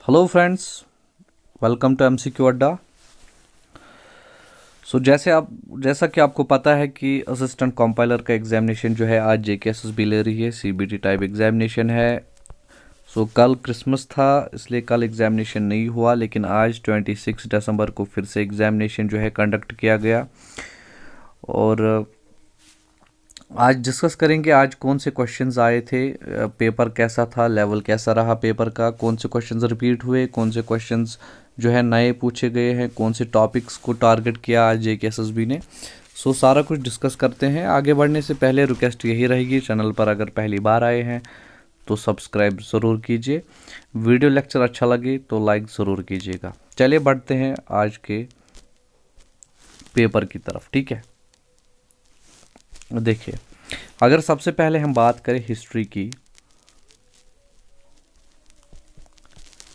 Hello friends, welcome to MCQ Adda. जैसा कि आपको पता है कि असिस्टेंट कंपाइलर का एग्जामिनेशन जो है आज जेकेएसएसबी ले रही है। सीबीटी टाइप एग्जामिनेशन है। कल क्रिसमस था, इसलिए कल एग्जामिनेशन नहीं हुआ, लेकिन आज 26 दिसंबर को फिर से एग्जामिनेशन जो है कंडक्ट किया गया। और आज डिस्कस करेंगे आज कौन से क्वेश्चंस आए थे, पेपर कैसा था, लेवल कैसा रहा पेपर का, कौन से क्वेश्चंस रिपीट हुए, कौन से क्वेश्चंस जो है नए पूछे गए हैं, कौन से टॉपिक्स को टारगेट किया आज जेकेएसएसबी ने। सारा कुछ डिस्कस करते हैं। आगे बढ़ने से पहले रिक्वेस्ट यही रहेगी, चैनल पर अगर पहली बार आए हैं तो सब्सक्राइब ज़रूर कीजिए। वीडियो लेक्चर अच्छा लगे तो लाइक ज़रूर कीजिएगा। चलिए बढ़ते हैं आज के पेपर की तरफ। ठीक है, देखिए, अगर सबसे पहले हम बात करें हिस्ट्री की,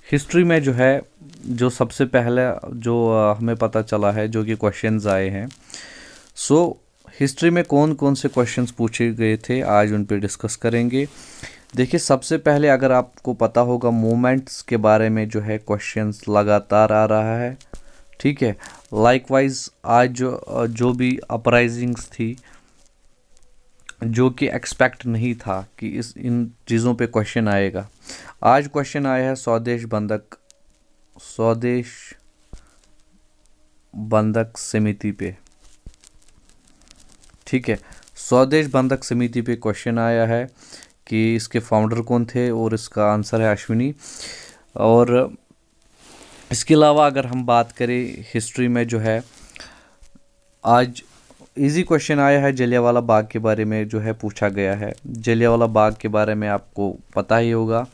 हिस्ट्री में जो है जो सबसे पहले जो हमें पता चला है जो कि क्वेश्चंस आए हैं, हिस्ट्री में कौन कौन से क्वेश्चंस पूछे गए थे आज उन पे डिस्कस करेंगे। देखिए, सबसे पहले अगर आपको पता होगा मूवमेंट्स के बारे में जो है क्वेश्चंस लगातार आ रहा है। ठीक है, लाइकवाइज आज जो भी अपराइजिंग्स थी जो कि एक्सपेक्ट नहीं था कि इन चीज़ों पे क्वेश्चन आएगा। आज क्वेश्चन आया है स्वदेश बंधक समिति पे। ठीक है, स्वदेश बंधक समिति पे क्वेश्चन आया है कि इसके फाउंडर कौन थे, और इसका आंसर है अश्विनी। और इसके अलावा अगर हम बात करें हिस्ट्री में जो है आज इजी क्वेश्चन आया है, जलियांवाला बाग के बारे में जो है पूछा गया है। जलियांवाला बाग के बारे में आपको पता ही होगा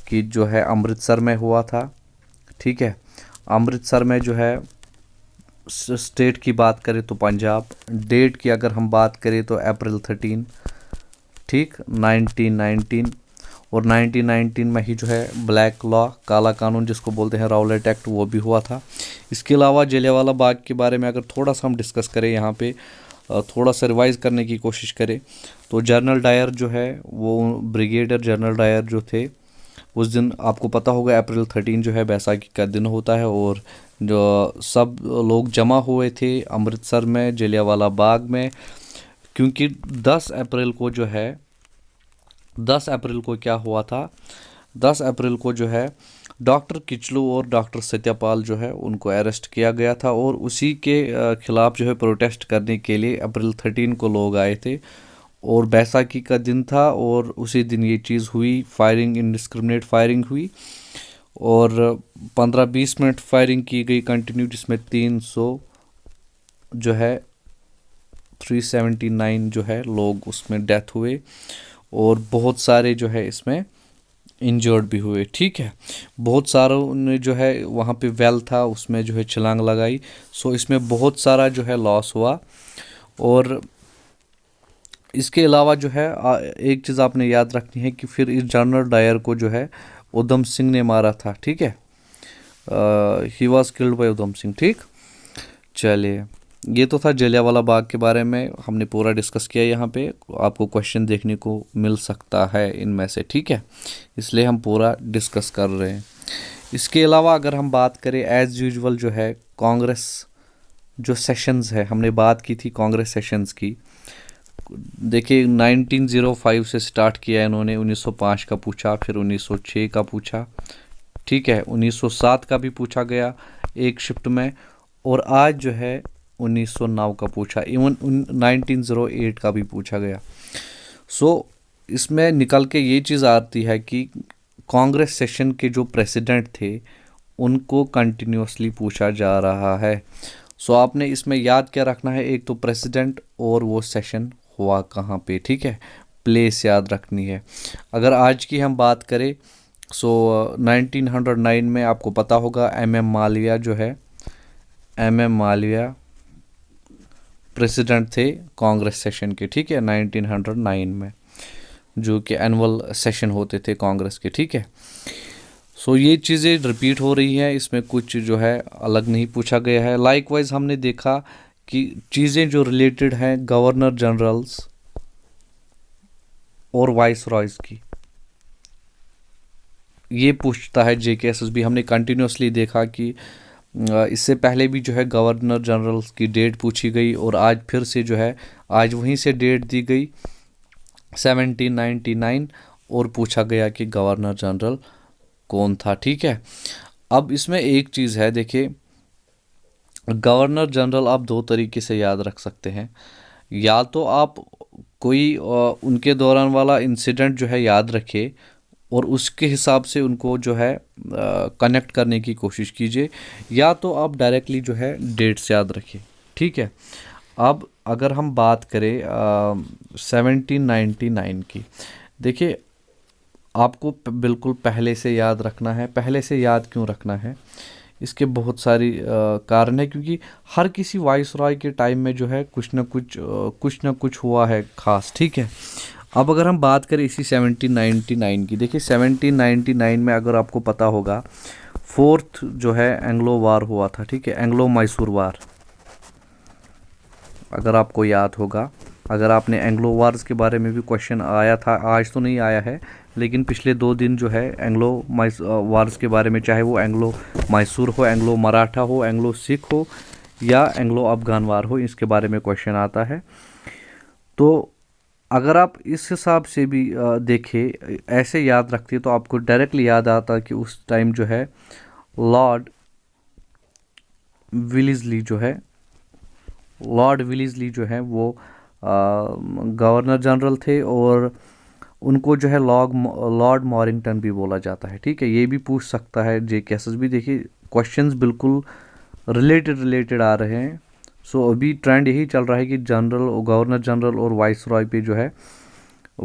कि जो है अमृतसर में हुआ था। ठीक है, अमृतसर में जो है स्टेट की बात करें तो पंजाब, डेट की अगर हम बात करें तो अप्रैल 13, ठीक, 1919। और 1919 में ही जो है ब्लैक लॉ, काला कानून जिसको बोलते हैं, राउलेट एक्ट, वो भी हुआ था। इसके अलावा जलियांवाला बाग के बारे में अगर थोड़ा सा हम डिस्कस करें, यहाँ पे थोड़ा सा रिवाइज करने की कोशिश करें तो जनरल डायर जो है वो ब्रिगेडियर जनरल डायर जो थे, उस दिन आपको पता होगा अप्रैल 13 जो है बैसाखी का दिन होता है, और जो सब लोग जमा हुए थे अमृतसर में जलियांवाला बाग में, क्योंकि 10 अप्रैल को जो है 10 अप्रैल को क्या हुआ था, 10 अप्रैल को जो है डॉक्टर किचलू और डॉक्टर सत्यपाल जो है उनको अरेस्ट किया गया था, और उसी के खिलाफ जो है प्रोटेस्ट करने के लिए अप्रैल 13 को लोग आए थे, और बैसाखी का दिन था, और उसी दिन ये चीज़ हुई, फायरिंग, इनडिस्क्रिमिनेट फायरिंग हुई, और 15-20 मिनट फायरिंग की गई कंटिन्यू, जिसमें 300 जो है 379 जो है लोग उसमें डेथ हुए, और बहुत सारे जो है इसमें इंजर्ड भी हुए। ठीक है, बहुत सारों ने जो है वहाँ पे वेल था उसमें जो है छलांग लगाई। इसमें बहुत सारा जो है लॉस हुआ। और इसके अलावा जो है एक चीज़ आपने याद रखनी है कि फिर इस जनरल डायर को जो है उधम सिंह ने मारा था। ठीक है, he was killed by Udham Singh. ठीक, चलिए, ये तो था जलियांवाला बाग के बारे में, हमने पूरा डिस्कस किया। यहाँ पे आपको क्वेश्चन देखने को मिल सकता है इनमें से। ठीक है, इसलिए हम पूरा डिस्कस कर रहे हैं। इसके अलावा अगर हम बात करें एज यूजुअल जो है कांग्रेस जो सेशंस है, हमने बात की थी कांग्रेस सेशंस की। देखिए, 1905 से स्टार्ट किया इन्होंने, 1905 का पूछा, फिर 1906 का पूछा। ठीक है, 1907 का भी पूछा गया एक शिफ्ट में, और आज जो है 1909 का पूछा, इवन 1908 का भी पूछा गया। इसमें निकल के ये चीज़ आती है कि कांग्रेस सेशन के जो प्रेसिडेंट थे उनको कंटिन्यूसली पूछा जा रहा है। आपने इसमें याद क्या रखना है, एक तो प्रेसिडेंट और वो सेशन हुआ कहाँ पे। ठीक है, प्लेस याद रखनी है। अगर आज की हम बात करें 1909 में आपको पता होगा MM मालविया जो है, MM मालविया प्रेसिडेंट थे कांग्रेस सेशन के। ठीक है, 1909 में जो कि एनुअल सेशन होते थे कांग्रेस के। ठीक है, ये चीज़ें रिपीट हो रही हैं, इसमें कुछ जो है अलग नहीं पूछा गया है। लाइकवाइज हमने देखा कि चीज़ें जो रिलेटेड हैं गवर्नर जनरल्स और वाइस रॉयज़ की, ये पूछता है JKSSB। हमने कंटिन्यूसली देखा कि इससे पहले भी जो है गवर्नर जनरल की डेट पूछी गई और आज फिर से जो है आज वहीं से डेट दी गई 1799 और पूछा गया कि गवर्नर जनरल कौन था। ठीक है, अब इसमें एक चीज़ है, देखिए गवर्नर जनरल आप दो तरीके से याद रख सकते हैं। या तो आप कोई उनके दौरान वाला इंसिडेंट जो है याद रखिए और उसके हिसाब से उनको जो है कनेक्ट करने की कोशिश कीजिए, या तो आप डायरेक्टली जो है डेट्स याद रखिए। ठीक है, अब अगर हम बात करें 1799 की, देखिए आपको बिल्कुल पहले से याद रखना है। पहले से याद क्यों रखना है, इसके बहुत सारी कारण है, क्योंकि हर किसी वाइसरॉय के टाइम में जो है कुछ ना कुछ हुआ है खास। ठीक है, अब अगर हम बात करें इसी 1799 की, देखिए 1799 में अगर आपको पता होगा 4th जो है एंग्लो वार हुआ था। ठीक है, एंग्लो मैसूर वार, अगर आपको याद होगा। अगर आपने एंग्लो वार्स के बारे में भी क्वेश्चन आया था, आज तो नहीं आया है, लेकिन पिछले 2 दिन जो है एंग्लो वार्स के बारे में, चाहे वो एंग्लो मैसूर हो, एंग्लो मराठा हो, एंग्लो सिख हो या एंग्लो अफगान वार हो, इसके बारे में क्वेश्चन आता है। तो अगर आप इस हिसाब से भी देखें, ऐसे याद रखते तो आपको डायरेक्टली याद आता कि उस टाइम जो है लॉर्ड विलिस्ली जो है वो गवर्नर जनरल थे और उनको जो है लॉर्ड मॉरिंगटन भी बोला जाता है। ठीक है, ये भी पूछ सकता है JKSSB। देखिए क्वेश्चंस बिल्कुल रिलेटेड आ रहे हैं। सो अभी ट्रेंड यही चल रहा है कि गवर्नर जनरल और वाइसरॉय पे जो है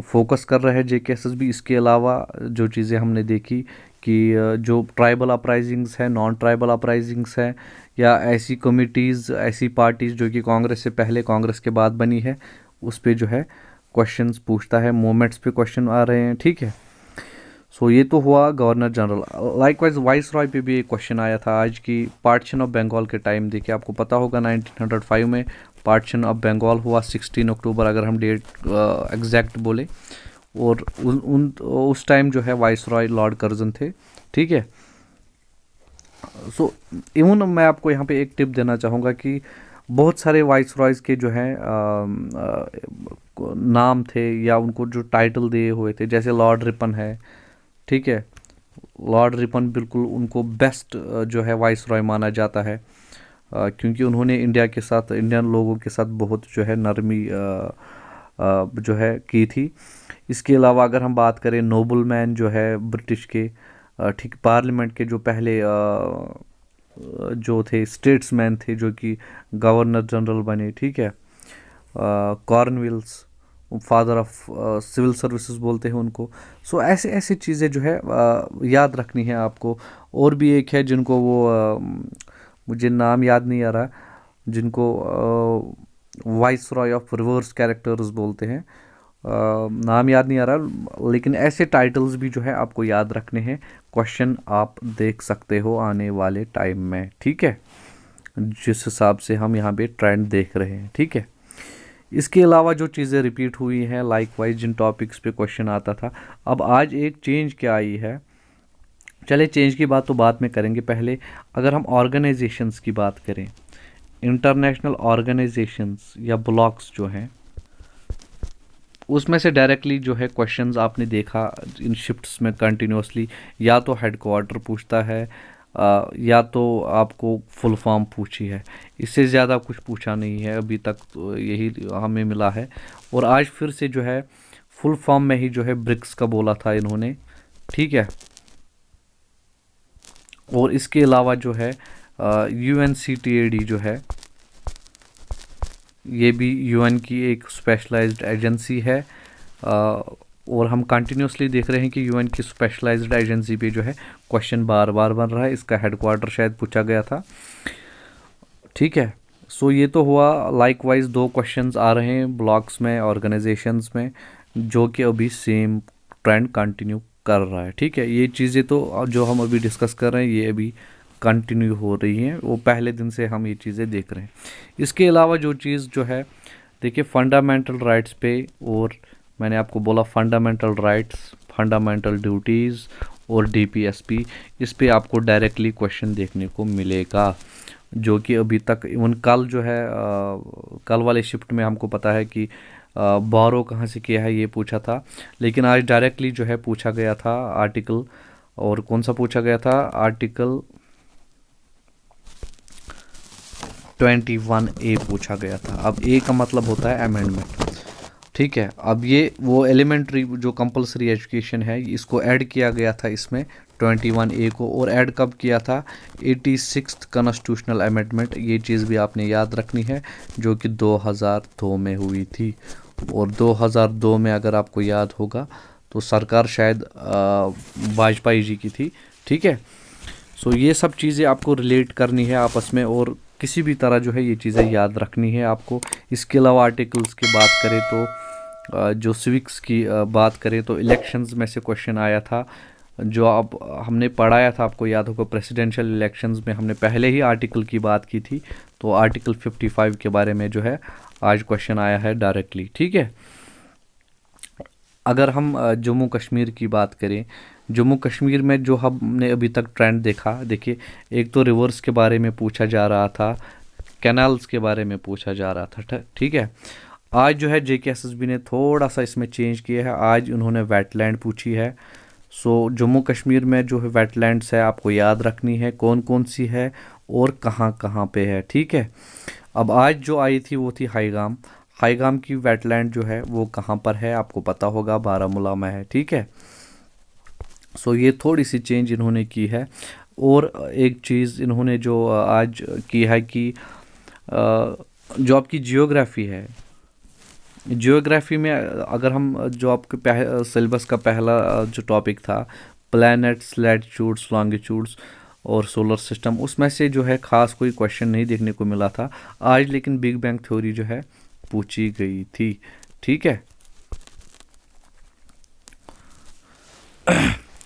फोकस कर रहा है JKSSB। इसके अलावा जो चीज़ें हमने देखी कि जो ट्राइबल अपराइजिंग्स हैं, नॉन ट्राइबल अपराइजिंग्स हैं, या ऐसी कमिटीज़, ऐसी पार्टीज़ जो कि कांग्रेस से पहले कांग्रेस के बाद बनी है, उस पे जो है क्वेश्चंस पूछता है, मूवमेंट्स पे क्वेश्चन आ रहे हैं। ठीक है, सो ये तो हुआ गवर्नर जनरल। लाइकवाइज वाइसरॉय पे भी एक क्वेश्चन आया था आज की पार्टीशन ऑफ बंगाल के टाइम। देखिए आपको पता होगा 1905 में पार्टीशन ऑफ बंगाल हुआ, 16 अक्टूबर अगर हम डेट एग्जैक्ट बोले, और उस टाइम जो है वाइसरॉय लॉर्ड कर्जन थे। ठीक है, सो इवन मैं आपको यहाँ पे एक टिप देना चाहूँगा कि बहुत सारे वाइसरॉयज़ के जो है नाम थे या उनको जो टाइटल दिए हुए थे, जैसे लॉर्ड रिपन है। ठीक है, लॉर्ड रिपन बिल्कुल उनको बेस्ट जो है वाइसरॉय माना जाता है, क्योंकि उन्होंने इंडियन लोगों के साथ बहुत जो है नरमी जो है की थी। इसके अलावा अगर हम बात करें नोबल मैन जो है ब्रिटिश के, ठीक पार्लियामेंट के जो पहले जो थे स्टेट्समैन थे जो कि गवर्नर जनरल बने। ठीक है, Cornwallis, father of civil services बोलते हैं उनको। सो ऐसे चीज़ें जो है याद रखनी है आपको। और भी एक है जिनको वो मुझे नाम याद नहीं आ रहा, जिनको वाइसरॉय ऑफ रिवर्स कैरेक्टर्स बोलते हैं, नाम याद नहीं आ रहा, लेकिन ऐसे टाइटल्स भी जो है आपको याद रखने हैं। क्वेश्चन आप देख सकते हो आने वाले टाइम में। ठीक है, जिस हिसाब से हम यहाँ पे ट्रेंड देख रहे हैं। ठीक है, इसके अलावा जो चीज़ें रिपीट हुई हैं, लाइक वाइज जिन टॉपिक्स पे क्वेश्चन आता था, अब आज एक चेंज क्या आई है। चले चेंज की बात तो बाद में करेंगे, पहले अगर हम ऑर्गेनाइजेशंस की बात करें, इंटरनेशनल ऑर्गेनाइजेशंस या ब्लॉक्स जो हैं, उसमें से डायरेक्टली जो है क्वेश्चंस आपने देखा इन शिफ्ट्स में कंटिन्यूसली, या तो हेडक्वार्टर पूछता है या तो आपको फुल फॉर्म पूछी है। इससे ज़्यादा कुछ पूछा नहीं है अभी तक, तो यही हमें मिला है। और आज फिर से जो है फुल फॉर्म में ही जो है ब्रिक्स का बोला था इन्होंने। ठीक है, और इसके अलावा जो है UNCTAD जो है, ये भी UN की एक स्पेशलाइज्ड एजेंसी है, और हम कंटिन्यूसली देख रहे हैं कि UN की स्पेशलाइज्ड एजेंसी पे जो है क्वेश्चन बार बार बन रहा है। इसका हेडक्वार्टर शायद पूछा गया था। ठीक है, सो ये तो हुआ। लाइक वाइज 2 क्वेश्चंस आ रहे हैं ब्लॉक्स में, ऑर्गेनाइजेशंस में, जो कि अभी सेम ट्रेंड कंटिन्यू कर रहा है। ठीक है, ये चीज़ें तो जो हम अभी डिस्कस कर रहे हैं ये अभी कंटिन्यू हो रही हैं, वो पहले दिन से हम ये चीज़ें देख रहे हैं। इसके अलावा जो चीज़ जो है, देखिए फंडामेंटल राइट्स पे, और मैंने आपको बोला फंडामेंटल राइट्स, फंडामेंटल ड्यूटीज़ और DPSP, इस पे आपको डायरेक्टली क्वेश्चन देखने को मिलेगा, जो कि अभी तक इवन कल जो है कल वाले शिफ्ट में हमको पता है कि बोरो कहाँ से किया है ये पूछा था, लेकिन आज डायरेक्टली जो है पूछा गया था आर्टिकल, और कौन सा पूछा गया था, आर्टिकल 21A पूछा गया था। अब ए का मतलब होता है अमेंडमेंट, ठीक है। अब ये वो एलिमेंट्री जो कंपलसरी एजुकेशन है इसको ऐड किया गया था इसमें 21A को, और ऐड कब किया था, 86th कॉन्स्टिट्यूशनल अमेंडमेंट, ये चीज़ भी आपने याद रखनी है, जो कि 2002 में हुई थी। और 2002 में अगर आपको याद होगा तो सरकार शायद वाजपेयी जी की थी, ठीक है। सो ये सब चीज़ें आपको रिलेट करनी है आपस में, और किसी भी तरह जो है ये चीज़ें याद रखनी है आपको। इसके अलावा आर्टिकल्स की बात करें तो जो सिविक्स की बात करें तो इलेक्शंस में से क्वेश्चन आया था, जो अब हमने पढ़ाया था, आपको याद होगा प्रेसिडेंशियल इलेक्शंस में हमने पहले ही आर्टिकल की बात की थी, तो आर्टिकल 55 के बारे में जो है आज क्वेश्चन आया है डायरेक्टली, ठीक है। अगर हम जम्मू कश्मीर की बात करें, जम्मू कश्मीर में जो हमने अभी तक ट्रेंड देखा, देखिए एक तो रिवर्स के बारे में पूछा जा रहा था, कैनाल्स के बारे में पूछा जा रहा था, ठीक है। आज जो है JKSSB ने थोड़ा सा इसमें चेंज किया है, आज उन्होंने वेटलैंड पूछी है। सो जम्मू कश्मीर में जो है वेटलैंड्स है आपको याद रखनी है कौन कौन सी है और कहाँ कहाँ पे है, ठीक है। अब आज जो आई थी वो थी हाईगाम, हाईगाम की वेटलैंड जो है वो कहाँ पर है आपको पता होगा, बारामूला में है, ठीक है। सो ये थोड़ी सी चेंज इन्होंने की है। और एक चीज़ इन्होंने जो आज की है कि जो आपकी जियोग्राफी है, जियोग्राफी में अगर हम जो आपके सिलेबस का पहला जो टॉपिक था प्लैनेट्स, लैटिट्यूड्स, लॉन्गिट्यूड्स और सोलर सिस्टम, उसमें से जो है ख़ास कोई क्वेश्चन नहीं देखने को मिला था आज, लेकिन बिग बैंग थ्योरी जो है पूछी गई थी, ठीक है।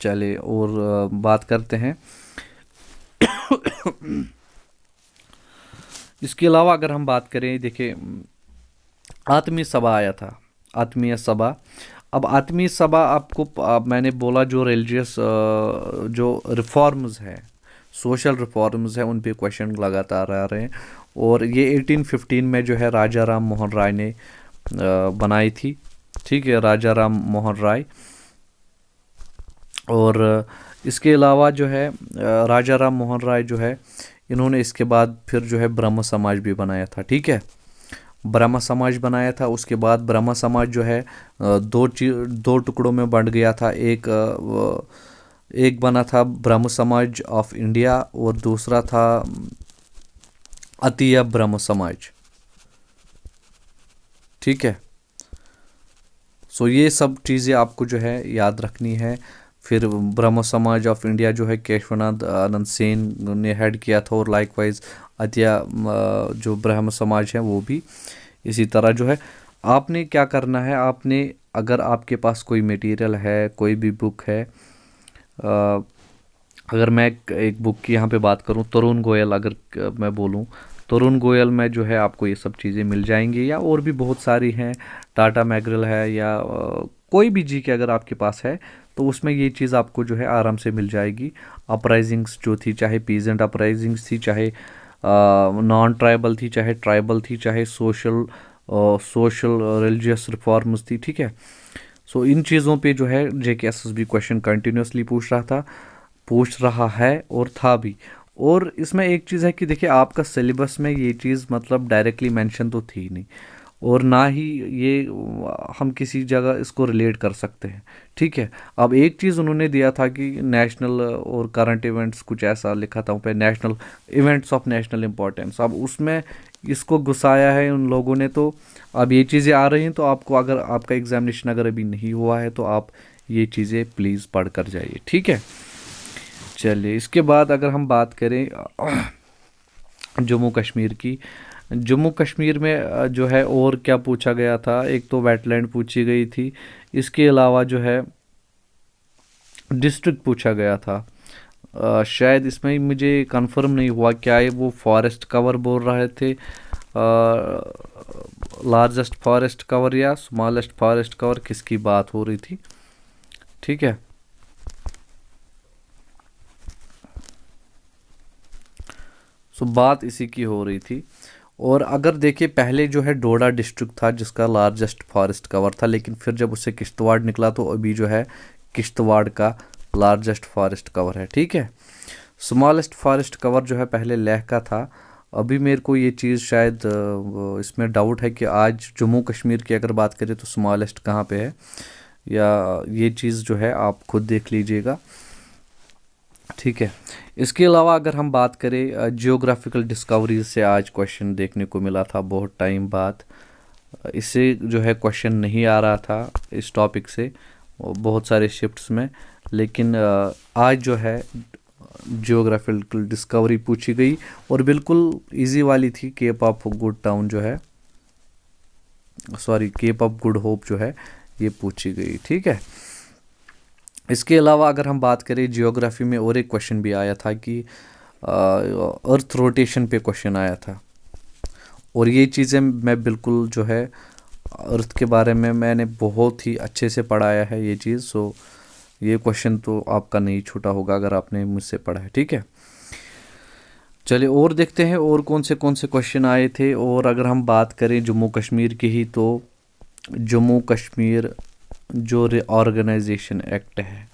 चलिए और बात करते हैं। इसके अलावा अगर हम बात करें, देखिए आत्मीय सभा आया था, आत्मीय सभा। अब आत्मीय सभा आपको मैंने बोला जो रिलीजियस जो रिफॉर्म्स है, सोशल रिफॉर्म्स है, उन पे क्वेश्चन लगातार आ रहे हैं। और ये 1815 में जो है राजा राम मोहन राय ने बनाई थी, ठीक है, राजा राम मोहन राय। और इसके अलावा जो है राजा राम मोहन राय जो है इन्होंने इसके बाद फिर जो है ब्रह्म समाज भी बनाया था, ठीक है, ब्रह्म समाज बनाया था। उसके बाद ब्रह्म समाज जो है दो टुकड़ों में बंट गया था, एक बना था ब्रह्म समाज ऑफ इंडिया और दूसरा था अतीय ब्रह्म समाज, ठीक है। सो ये सब चीज़ें आपको जो है याद रखनी है। फिर ब्रह्म समाज ऑफ इंडिया जो है केशवनाथ आनंद सेन ने हेड किया था, और लाइकवाइज अतिया जो ब्रह्म समाज है वो भी इसी तरह जो है। आपने क्या करना है, आपने अगर आपके पास कोई मटेरियल है, कोई भी बुक है, अगर मैं एक बुक की यहाँ पे बात करूँ, तरुण गोयल अगर मैं बोलूँ, तरुण गोयल में जो है आपको ये सब चीज़ें मिल जाएंगी, या और भी बहुत सारी हैं, टाटा मैग्रेल है, या कोई भी जी के अगर आपके पास है तो उसमें ये चीज़ आपको जो है आराम से मिल जाएगी। अपराइजिंग्स जो थी, चाहे पीजेंट अपराइजिंग्स थी, चाहे नॉन ट्राइबल थी, चाहे ट्राइबल थी, चाहे सोशल रिलीजियस रिफॉर्म्स थी, ठीक है। सो इन चीज़ों पे जो है JKSSB क्वेश्चन कंटिन्यूसली पूछ रहा है और था भी। और इसमें एक चीज़ है कि देखिए आपका सिलेबस में ये चीज़ मतलब डायरेक्टली मेंशन तो थी नहीं, और ना ही ये हम किसी जगह इसको रिलेट कर सकते हैं, ठीक है। अब एक चीज़ उन्होंने दिया था कि नेशनल और करंट इवेंट्स, कुछ ऐसा लिखा था पे national events of national importance, अब उसमें इसको घुसाया है उन लोगों ने। तो अब ये चीज़ें आ रही हैं, तो आपको अगर आपका एग्जामिनेशन अगर अभी नहीं हुआ है तो आप ये चीज़ें प्लीज़ पढ़ कर जाइए, ठीक है। चलिए इसके बाद अगर हम बात करें जम्मू कश्मीर की, जम्मू कश्मीर में जो है और क्या पूछा गया था, एक तो वेटलैंड पूछी गई थी, इसके अलावा जो है डिस्ट्रिक्ट पूछा गया था। शायद इसमें मुझे कंफर्म नहीं हुआ क्या है, वो फॉरेस्ट कवर बोल रहे थे, लार्जेस्ट फॉरेस्ट कवर या स्मॉलेस्ट फॉरेस्ट कवर, किसकी बात हो रही थी, ठीक है। सो बात इसी की हो रही थी। और अगर देखिए पहले जो है डोडा डिस्ट्रिक्ट था जिसका लार्जेस्ट फॉरेस्ट कवर था, लेकिन फिर जब उससे किश्तवाड़ निकला तो अभी जो है किश्तवाड़ का लार्जेस्ट फॉरेस्ट कवर है। ठीक है, स्मॉलेस्ट फॉरेस्ट कवर जो है पहले लेह का था। अभी मेरे को ये चीज़ शायद इसमें डाउट है कि आज जम्मू कश्मीर की अगर बात करें तो स्मॉलेस्ट कहाँ पे है, या ये चीज़ जो है आप खुद देख लीजिएगा। ठीक है, इसके अलावा अगर हम बात करें जियोग्राफिकल डिस्कवरीज से आज क्वेश्चन देखने को मिला था बहुत टाइम बाद। इससे जो है क्वेश्चन नहीं आ रहा था इस टॉपिक से बहुत सारे शिफ्ट्स में, लेकिन आज जो है जियोग्राफिकल डिस्कवरी पूछी गई और बिल्कुल इजी वाली थी। केप ऑफ गुड टाउन जो है, sorry cape of good hope जो है ये पूछी गई। ठीक है, इसके अलावा अगर हम बात करें जियोग्राफी में और एक क्वेश्चन भी आया था कि अर्थ रोटेशन पे क्वेश्चन आया था, और ये चीज़ें मैं बिल्कुल जो है अर्थ के बारे में मैंने बहुत ही अच्छे से पढ़ाया है ये चीज़। सो ये क्वेश्चन तो आपका नहीं छूटा होगा अगर आपने मुझसे पढ़ा है। ठीक है, चलिए और देखते हैं और कौन से क्वेश्चन आए थे। और अगर हम बात करें जम्मू कश्मीर की ही, तो जम्मू कश्मीर जो रिऑर्गेनाइजेशन एक्ट है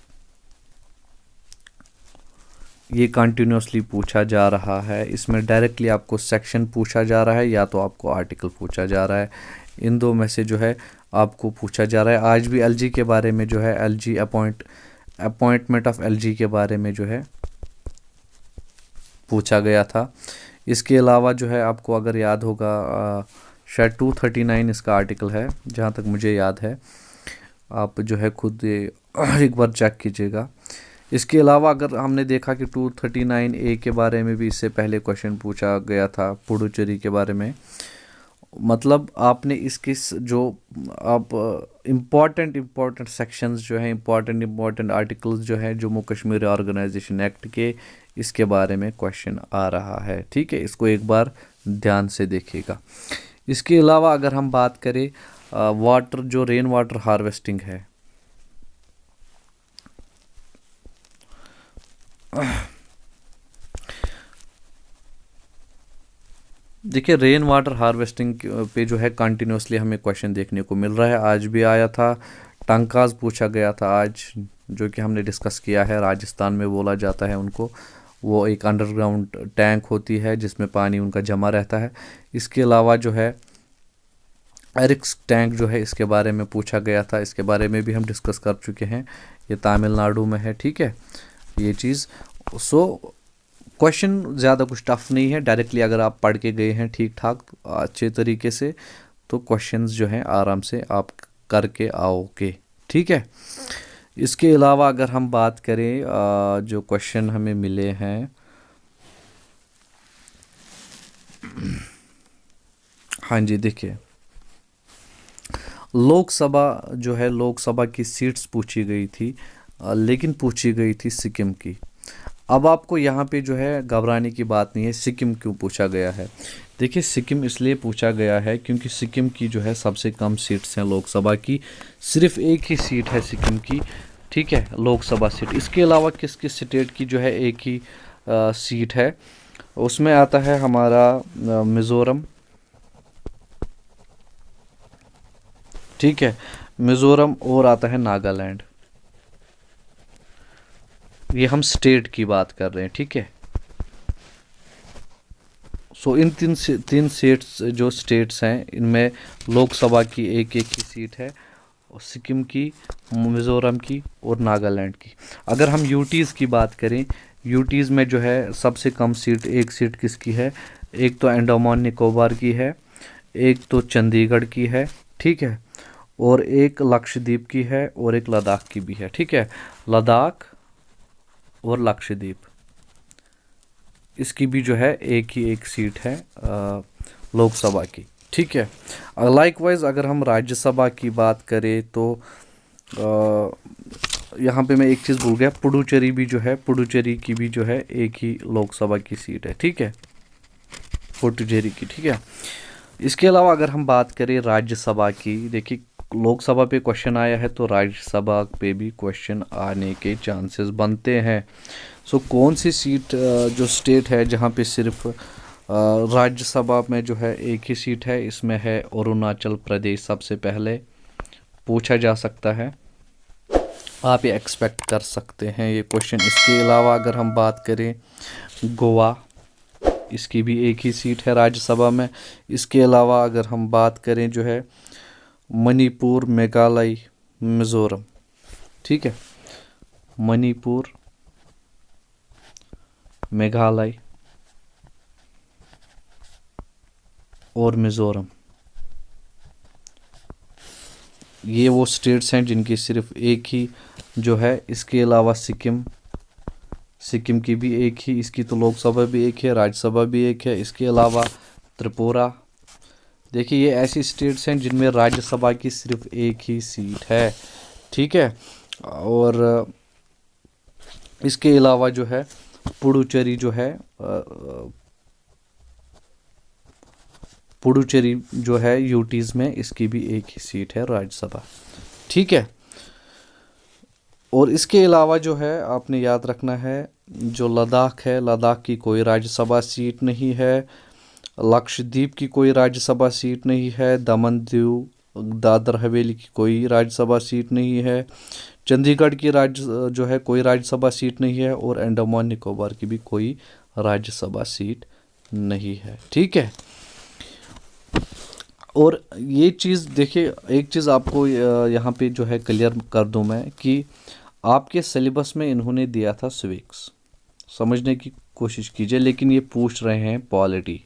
ये कंटिन्यूसली पूछा जा रहा है। इसमें डायरेक्टली आपको सेक्शन पूछा जा रहा है या तो आपको आर्टिकल पूछा जा रहा है, इन दो में से जो है आपको पूछा जा रहा है। आज भी एलजी के बारे में जो है एलजी अपॉइंटमेंट ऑफ एलजी के बारे में जो है पूछा गया था। इसके अलावा जो है आपको अगर याद होगा शायद 239 इसका आर्टिकल है जहाँ तक मुझे याद है, आप जो है खुद एक बार चेक कीजिएगा। इसके अलावा अगर हमने देखा कि 239A के बारे में भी इससे पहले क्वेश्चन पूछा गया था पुडुचेरी के बारे में। मतलब आपने इसके जो आप इम्पॉर्टेंट सेक्शंस जो हैं, इम्पॉर्टेंट आर्टिकल्स जो हैं जम्मू कश्मीर ऑर्गेनाइजेशन एक्ट के, इसके बारे में क्वेश्चन आ रहा है। ठीक है, इसको एक बार ध्यान से देखिएगा। इसके अलावा अगर हम बात करें वाटर जो रेन वाटर हार्वेस्टिंग है, देखिए रेन वाटर हार्वेस्टिंग पे जो है कंटिन्यूसली हमें क्वेश्चन देखने को मिल रहा है। आज भी आया था, टंकाज पूछा गया था आज, जो कि हमने डिस्कस किया है। राजस्थान में बोला जाता है उनको, वो एक अंडरग्राउंड टैंक होती है जिसमें पानी उनका जमा रहता है। इसके अलावा जो है एरिक्स टैंक जो है इसके बारे में पूछा गया था, इसके बारे में भी हम डिस्कस कर चुके हैं, ये तमिलनाडु में है। ठीक है, ये चीज़। सो क्वेश्चन ज़्यादा कुछ टफ नहीं है, डायरेक्टली अगर आप पढ़ के गए हैं ठीक ठाक अच्छे तरीके से तो क्वेश्चंस जो हैं आराम से आप करके आओगे। ठीक है, इसके अलावा अगर हम बात करें जो क्वेश्चन हमें मिले हैं, हाँ जी देखिए लोकसभा जो है, लोकसभा की सीट्स पूछी गई थी, लेकिन पूछी गई थी सिक्किम की। अब आपको यहाँ पे जो है घबराने की बात नहीं है। सिक्किम क्यों पूछा गया है? देखिए सिक्किम इसलिए पूछा गया है क्योंकि सिक्किम की जो है सबसे कम सीट्स हैं लोकसभा की, सिर्फ एक ही सीट है सिक्किम की। ठीक है, लोकसभा सीट। इसके अलावा किस किस स्टेट की जो है एक ही सीट है, उसमें आता है हमारा मिज़ोरम। ठीक है, मिज़ोरम, और आता है नागालैंड। ये हम स्टेट की बात कर रहे हैं। ठीक है, सो इन तीन सीट्स जो स्टेट्स हैं इनमें लोकसभा की एक एक की सीट है, सिक्किम की, मिज़ोरम की और नागालैंड की। अगर हम यूटीज़ की बात करें, यूटीज़ में जो है सबसे कम सीट, एक सीट किसकी है? एक तो अंडमान निकोबार की है, एक तो चंडीगढ़ की है। ठीक है, और एक लक्षद्वीप की है और एक लद्दाख की भी है। ठीक है, लद्दाख और लक्षद्वीप, इसकी भी जो है एक ही एक सीट है लोकसभा की। ठीक है, लाइकवाइज अगर हम राज्यसभा की बात करें तो यहाँ पे मैं एक चीज़ भूल गया, पुडुचेरी भी जो है, पुडुचेरी की भी जो है एक ही लोकसभा की सीट है। ठीक है, पुडुचेरी की। ठीक है, इसके अलावा अगर हम बात करें राज्यसभा की, देखिए लोकसभा पे क्वेश्चन आया है तो राज्यसभा पे भी क्वेश्चन आने के चांसेस बनते हैं। सो कौन सी सीट जो स्टेट है जहाँ पे सिर्फ राज्यसभा में जो है एक ही सीट है, इसमें है अरुणाचल प्रदेश। सबसे पहले पूछा जा सकता है, आप ये एक्सपेक्ट कर सकते हैं ये क्वेश्चन। इसके अलावा अगर हम बात करें गोवा, इसकी भी एक ही सीट है राज्यसभा में। इसके अलावा अगर हम बात करें जो है मणिपुर, मेघालय, मिज़ोरम, ठीक है, मणिपुर, मेघालय और मिज़ोरम, ये वो स्टेट्स हैं जिनकी सिर्फ एक ही जो है। इसके अलावा सिक्किम, सिक्किम की भी एक ही, इसकी तो लोकसभा भी एक है, राज्यसभा भी एक है। इसके अलावा त्रिपुरा। देखिए ये ऐसी स्टेट्स हैं जिनमें राज्यसभा की सिर्फ एक ही सीट है, ठीक है। और इसके अलावा जो है पुडुचेरी जो है, पुडुचेरी जो है यूटीज़ में, इसकी भी एक ही सीट है राज्यसभा, ठीक है। और इसके अलावा जो है आपने याद रखना है जो लद्दाख है, लद्दाख की कोई राज्यसभा सीट नहीं है। लक्षद्वीप की कोई राज्यसभा सीट नहीं है। दमन दीव, दादर हवेली की कोई राज्यसभा सीट नहीं है। चंडीगढ़ की राज्य जो है कोई राज्यसभा सीट नहीं है। और अंडमान निकोबार की भी कोई राज्यसभा सीट नहीं है, ठीक है। और ये चीज़ देखिए, एक चीज़ आपको यहाँ पे जो है क्लियर कर दूँ मैं कि आपके सिलेबस में इन्होंने दिया था सिविक्स, समझने की कोशिश कीजिए, लेकिन ये पूछ रहे हैं पॉलिटी।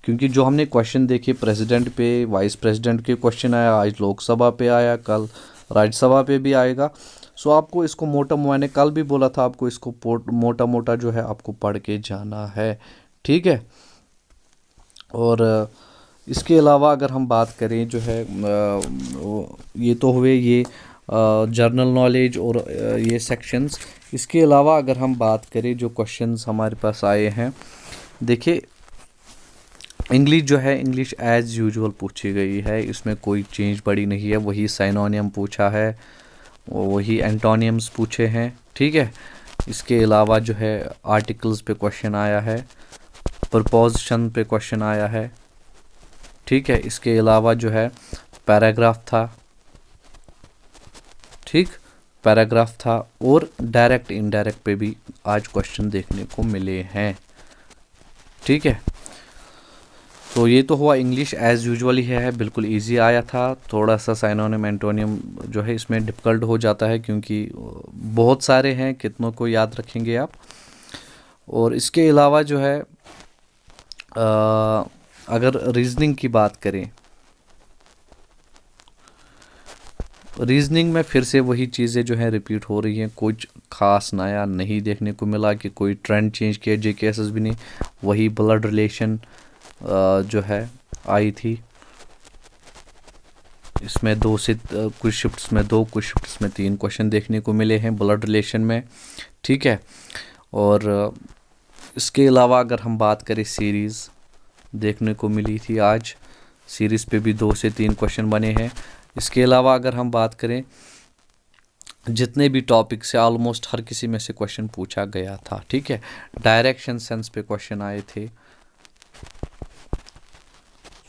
क्योंकि जो हमने क्वेश्चन देखे प्रेसिडेंट पे, वाइस प्रेसिडेंट के क्वेश्चन आया, आज लोकसभा पे आया, कल राज्यसभा पे भी आएगा। सो आपको इसको मोटा, मैंने कल भी बोला था आपको इसको मोटा मोटा जो है आपको पढ़ के जाना है, ठीक है। और इसके अलावा अगर हम बात करें जो है ये तो हुए ये जर्नल नॉलेज और ये सेक्शंस। इसके अलावा अगर हम बात करें जो क्वेश्चंस हमारे पास आए हैं, देखिए इंग्लिश जो है, इंग्लिश एज यूजुअल पूछी गई है, इसमें कोई चेंज बड़ी नहीं है। वही साइनोनियम पूछा है, वही एंटोनियम्स पूछे हैं, ठीक है। इसके अलावा जो है आर्टिकल्स पे क्वेश्चन आया है, प्रपोजिशन पे क्वेश्चन आया है, ठीक है। इसके अलावा जो है पैराग्राफ था, ठीक, पैराग्राफ था। और डायरेक्ट इनडायरेक्ट पे भी आज क्वेश्चन देखने को मिले हैं, ठीक है। तो ये तो हुआ इंग्लिश एज यूजुअल ही है, बिल्कुल इजी आया था। थोड़ा सा साइनोनिम एंटोनियम जो है इसमें डिफ़िकल्ट हो जाता है क्योंकि बहुत सारे हैं, कितनों को याद रखेंगे आप। और इसके अलावा जो है अगर रीजनिंग की बात करें, रीजनिंग में फिर से वही चीज़ें जो हैं रिपीट हो रही हैं, कुछ खास नया नहीं देखने को मिला कि कोई ट्रेंड चेंज किया। JKSS भी नहीं, वही ब्लड रिलेशन जो है आई थी। इसमें दो से कुछ शिफ्ट्स में 2, कुछ शिफ्ट्स में 3 क्वेश्चन देखने को मिले हैं ब्लड रिलेशन में, ठीक है। और इसके अलावा अगर हम बात करें सीरीज़ देखने को मिली थी आज, सीरीज़ पे भी 2 से 3 क्वेश्चन बने हैं। इसके अलावा अगर हम बात करें जितने भी टॉपिक से ऑलमोस्ट हर किसी में से क्वेश्चन पूछा गया था, ठीक है। डायरेक्शन सेंस पे क्वेश्चन आए थे।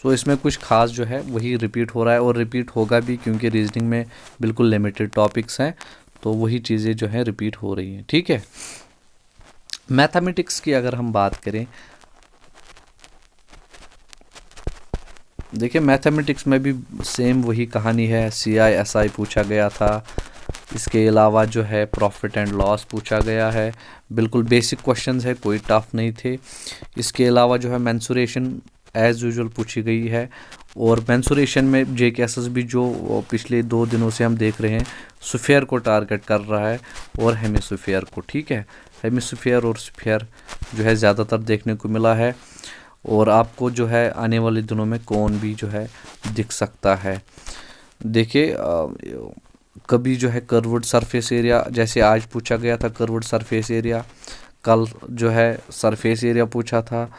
तो इसमें कुछ खास जो है वही रिपीट हो रहा है और रिपीट होगा भी क्योंकि रीजनिंग में बिल्कुल लिमिटेड टॉपिक्स हैं, तो वही चीज़ें जो हैं रिपीट हो रही हैं, ठीक है। मैथमेटिक्स की अगर हम बात करें, देखिए मैथमेटिक्स में भी सेम वही कहानी है। CI SI पूछा गया था। इसके अलावा जो है प्रॉफिट एंड लॉस पूछा गया है, बिल्कुल बेसिक क्वेश्चंस है, कोई टफ नहीं थे। इसके अलावा जो है मेंसुरेशन एज यूजुअल पूछी गई है। और मेंसुरेशन में JKSS भी जो पिछले 2 दिनों से हम देख रहे हैं स्फीयर को टारगेट कर रहा है और हेमिस्फीयर को, ठीक है। हेमिस्फीयर और स्फीयर जो है ज़्यादातर देखने को मिला है। और आपको जो है आने वाले दिनों में कौन भी जो है दिख सकता है। देखिए कभी जो है कर्व्ड सरफेस एरिया, जैसे आज पूछा गया था कर्व्ड सरफेस एरिया, कल जो है सरफेस एरिया पूछा था,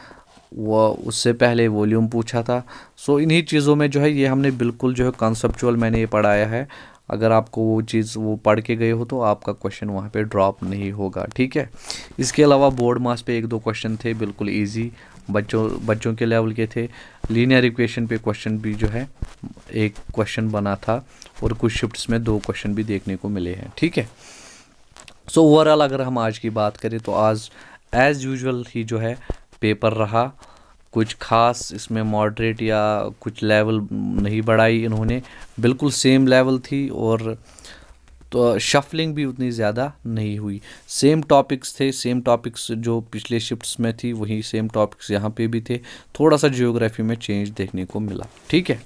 वो उससे पहले वॉल्यूम पूछा था। सो इन्हीं चीज़ों में जो है ये हमने बिल्कुल जो है कॉन्सेप्चुअल मैंने ये पढ़ाया है। अगर आपको वो चीज़ वो पढ़ के गए हो तो आपका क्वेश्चन वहाँ पे ड्रॉप नहीं होगा, ठीक है। इसके अलावा बोर्ड मास पे 1-2 क्वेश्चन थे बिल्कुल इजी, बच्चों के लेवल के थे। लीनियर इक्वेशन पे क्वेश्चन भी जो है 1 क्वेश्चन बना था, और कुछ शिफ्ट्स में 2 क्वेश्चन भी देखने को मिले हैं, ठीक है। सो ओवरऑल अगर हम आज की बात करें तो आज एज़ यूजुअल ही जो है पेपर रहा। कुछ खास इसमें मॉडरेट या कुछ लेवल नहीं बढ़ाई इन्होंने, बिल्कुल सेम लेवल थी, और तो शफलिंग भी उतनी ज़्यादा नहीं हुई। सेम टॉपिक्स थे, सेम टॉपिक्स जो पिछले शिफ्ट्स में थी वही सेम टॉपिक्स यहाँ पे भी थे, थोड़ा सा जियोग्राफी में चेंज देखने को मिला, ठीक है।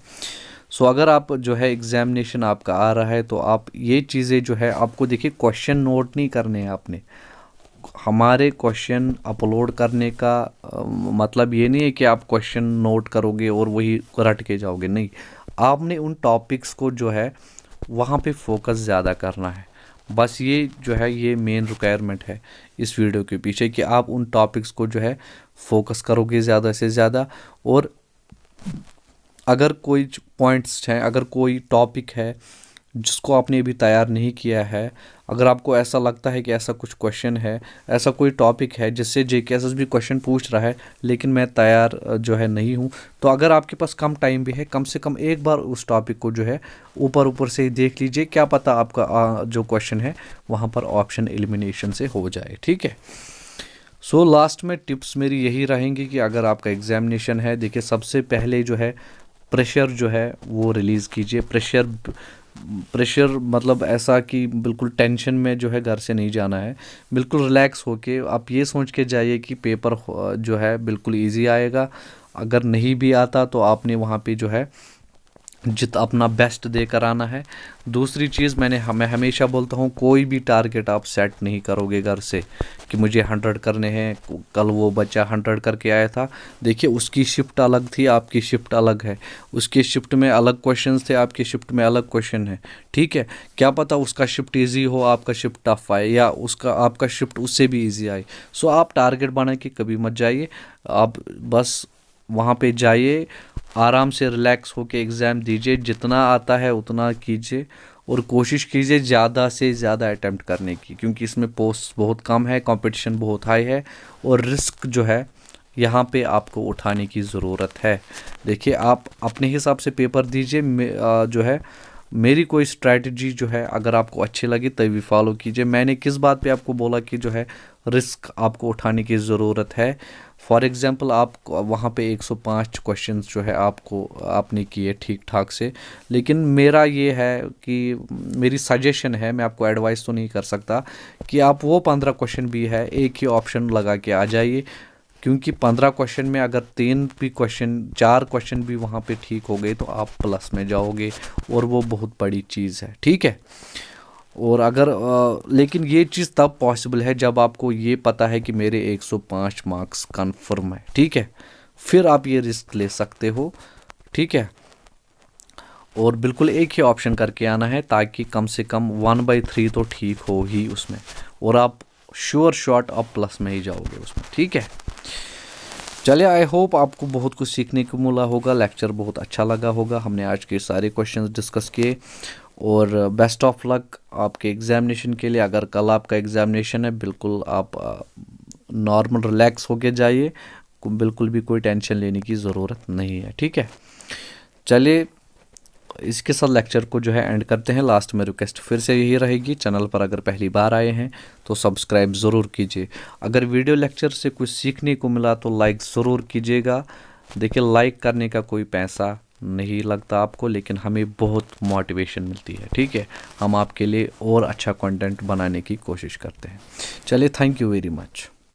सो अगर आप जो है एग्जामिनेशन आपका आ रहा है तो आप ये चीज़ें जो है आपको देखिए क्वेश्चन नोट नहीं करने हैं आपने। हमारे क्वेश्चन अपलोड करने का मतलब ये नहीं है कि आप क्वेश्चन नोट करोगे और वही रट के जाओगे, नहीं। आपने उन टॉपिक्स को जो है वहाँ पे फोकस ज़्यादा करना है। बस ये जो है ये मेन रिक्वायरमेंट है इस वीडियो के पीछे, कि आप उन टॉपिक्स को जो है फोकस करोगे ज़्यादा से ज़्यादा। और अगर कोई पॉइंट्स हैं, अगर कोई टॉपिक है जिसको आपने अभी तैयार नहीं किया है, अगर आपको ऐसा लगता है कि ऐसा कुछ क्वेश्चन है, ऐसा कोई टॉपिक है जिससे जेकेएसएस भी क्वेश्चन पूछ रहा है लेकिन मैं तैयार जो है नहीं हूँ, तो अगर आपके पास कम टाइम भी है, कम से कम एक बार उस टॉपिक को जो है ऊपर से ही देख लीजिए, क्या पता आपका जो क्वेश्चन है वहाँ पर ऑप्शन एलिमिनेशन से हो जाए, ठीक है। सो लास्ट में टिप्स मेरी यही रहेंगी कि अगर आपका एग्जामिनेशन है, देखिए सबसे पहले जो है प्रेशर जो है वो रिलीज़ कीजिए। प्रेशर मतलब ऐसा कि बिल्कुल टेंशन में जो है घर से नहीं जाना है, बिल्कुल रिलैक्स होके आप ये सोच के जाइए कि पेपर जो है बिल्कुल इजी आएगा। अगर नहीं भी आता तो आपने वहाँ पे जो है अपना बेस्ट देकर आना है। दूसरी चीज़ मैं हमेशा बोलता हूँ, कोई भी टारगेट आप सेट नहीं करोगे घर से कि मुझे 100 करने हैं। कल वो बच्चा 100 करके आया था, देखिए उसकी शिफ्ट अलग थी, आपकी शिफ्ट अलग है, उसकी शिफ्ट में अलग क्वेश्चंस थे, आपकी शिफ्ट में अलग क्वेश्चन है, ठीक है। क्या पता उसका शिफ्ट ईजी हो, आपका शिफ्ट टफ आए, या आपका शिफ्ट उससे भी ईजी आए। सो आप टारगेट बना के कभी मत जाइए, आप बस वहाँ पे जाइए, आराम से रिलैक्स होके एग्ज़ाम दीजिए, जितना आता है उतना कीजिए, और कोशिश कीजिए ज़्यादा से ज़्यादा अटैम्प्ट करने की, क्योंकि इसमें पोस्ट बहुत कम है, कंपटीशन बहुत हाई है, और रिस्क जो है यहाँ पे आपको उठाने की ज़रूरत है। देखिए आप अपने हिसाब से पेपर दीजिए, जो है मेरी कोई स्ट्रैटेजी जो है अगर आपको अच्छी लगी तभी फॉलो कीजिए। मैंने किस बात पे आपको बोला कि जो है रिस्क आपको उठाने की ज़रूरत है। फॉर एग्ज़ाम्पल आप वहाँ पे 105 क्वेश्चंस जो है आपने किए ठीक ठाक से, लेकिन मेरा ये है कि मेरी सजेशन है, मैं आपको एडवाइस तो नहीं कर सकता कि आप वो 15 क्वेश्चन भी है एक ही ऑप्शन लगा के आ जाइए, क्योंकि 15 क्वेश्चन में अगर 4 क्वेश्चन भी वहाँ पे ठीक हो गए तो आप प्लस में जाओगे, और वो बहुत बड़ी चीज़ है, ठीक है। और अगर लेकिन ये चीज़ तब पॉसिबल है जब आपको ये पता है कि मेरे 105 मार्क्स कन्फर्म है, ठीक है, फिर आप ये रिस्क ले सकते हो, ठीक है। और बिल्कुल एक ही ऑप्शन करके आना है, ताकि कम से कम 1/3 तो ठीक हो ही उसमें, और आप श्योर शॉट आप प्लस में ही जाओगे उसमें, ठीक है। चलिए, आई होप आपको बहुत कुछ सीखने को मिला होगा, लेक्चर बहुत अच्छा लगा होगा, हमने आज के सारे क्वेश्चंस डिस्कस किए, और बेस्ट ऑफ लक आपके एग्ज़ामिनेशन के लिए। अगर कल आपका एग्ज़ामिनेशन है, बिल्कुल आप नॉर्मल रिलैक्स होके जाइए, बिल्कुल भी कोई टेंशन लेने की ज़रूरत नहीं है, ठीक है। चलिए, इसके साथ लेक्चर को जो है एंड करते हैं। लास्ट में रिक्वेस्ट फिर से यही रहेगी, चैनल पर अगर पहली बार आए हैं तो सब्सक्राइब ज़रूर कीजिए। अगर वीडियो लेक्चर से कुछ सीखने को मिला तो लाइक ज़रूर कीजिएगा। देखिए, लाइक करने का कोई पैसा नहीं लगता आपको, लेकिन हमें बहुत मोटिवेशन मिलती है, ठीक है। हम आपके लिए और अच्छा कंटेंट बनाने की कोशिश करते हैं। चलिए, थैंक यू वेरी मच।